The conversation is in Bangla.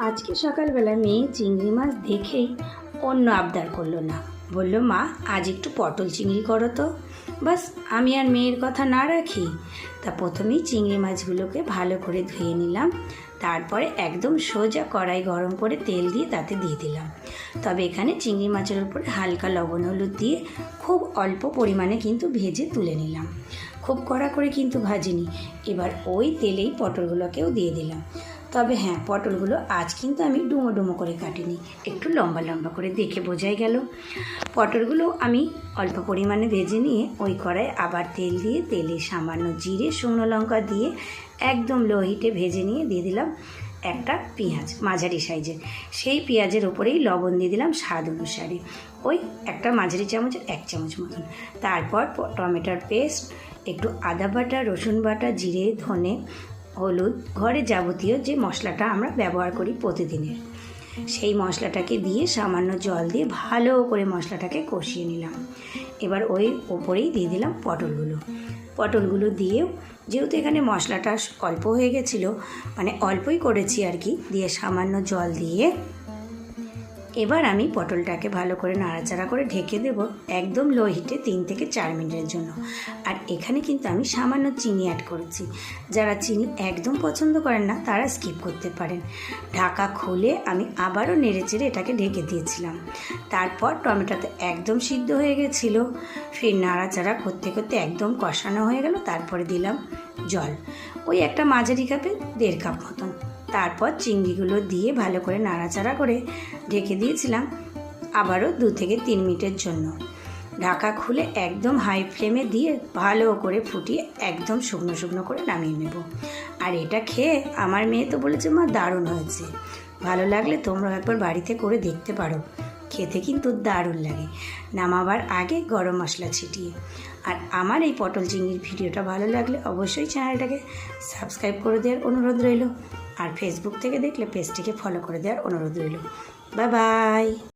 আজকে সকালবেলা মেয়ে চিংড়ি মাছ দেখেই অন্য আবদার করলো না, বলল মা আজ একটু পটল চিংড়ি করো তো। বাস আমি আর মেয়ের কথা না রাখি, তা প্রথমেই চিংড়ি মাছগুলোকে ভালো করে ধুয়ে নিলাম। তারপরে একদম সোজা কড়াই গরম করে তেল দিয়ে তাতে দিয়ে দিলাম। তবে এখানে চিংড়ি মাছের উপরে হালকা লবণ হলুদ দিয়ে খুব অল্প পরিমাণে কিন্তু ভেজে তুলে নিলাম, খুব কড়া করে কিন্তু ভাজিনি। এবার ওই তেলেই পটলগুলোকেও দিয়ে দিলাম। তবে হ্যাঁ, পটলগুলো আজ কিন্তু আমি ডুমো ডুমো করে কাটিনি, একটু লম্বা লম্বা করে, দেখে বোঝাই গেল। পটলগুলো আমি অল্প পরিমাণে ভেজে নিয়ে ওই কড়াই আবার তেল দিয়ে তেলে সামান্য জিরে শুকনো লঙ্কা দিয়ে একদম লো হিটে ভেজে নিয়ে দিয়ে দিলাম একটা পেঁয়াজ মাঝারি সাইজের। সেই পেঁয়াজের ওপরেই লবণ দিয়ে দিলাম স্বাদ অনুসারে, ওই একটা মাঝারি চামচের 1 চামচ মতন। তারপর টমেটোর পেস্ট, একটু আদা বাটা, রসুন বাটা, জিরে, ধনে, হলুদ, ঘরে যাবতীয় যে মশলাটা আমরা ব্যবহার করি প্রতিদিনের, সেই মশলাটাকে দিয়ে সামান্য জল দিয়ে ভালো করে মশলাটাকে কষিয়ে নিলাম। এবার ওই ওপরেই দিয়ে দিলাম পটলগুলো দিয়েও, যেহেতু এখানে মশলাটা অল্প হয়ে গেছিলো, মানে অল্পই করেছি আর কি, দিয়ে সামান্য জল দিয়ে এবার আমি পটলটাকে ভালো করে নাড়াচাড়া করে ঢেকে দেব একদম লো হিটে 3 থেকে 4 মিনিটের জন্য। আর এখানে কিন্তু আমি সামান্য চিনি অ্যাড করেছি, যারা চিনি একদম পছন্দ করেন না তারা স্কিপ করতে পারেন। ঢাকা খুলে আমি আবারও নেড়েচেড়ে এটাকে ঢেকে দিয়েছিলাম। তারপর টমেটোতে একদম সিদ্ধ হয়ে গেছিলো, ফের নাড়াচাড়া করতে করতে একদম কষানো হয়ে গেল। তারপরে দিলাম জল, ওই একটা মাঝারি কাপে 1.5 কাপ মতন। তারপর চিংড়িগুলো দিয়ে ভালো করে নাড়াচাড়া করে ঢেকে দিয়েছিলাম আবারও 2 থেকে 3 মিনিটের জন্য। ঢাকা খুলে একদম হাই ফ্লেমে দিয়ে ভালো করে ফুটিয়ে একদম শুকনো শুকনো করে নামিয়ে নেব। আর এটা খেয়ে আমার মেয়ে তো বলেছে মা দারুণ হয়েছে। ভালো লাগলে তোমরা একবার বাড়িতে করে দেখতে পারো, খেতে কিন্তু দারুণ লাগে, নামাবার আগে গরম মশলা ছিটিয়ে। আর আমার এই পটল চিংড়ির ভিডিওটা ভালো লাগলে অবশ্যই চ্যানেলটাকে সাবস্ক্রাইব করে দেওয়ার অনুরোধ রইল। আর ফেসবুক থেকে দেখলে পেজটিকে ফলো করে দেওয়ার অনুরোধ রইল। Bye bye.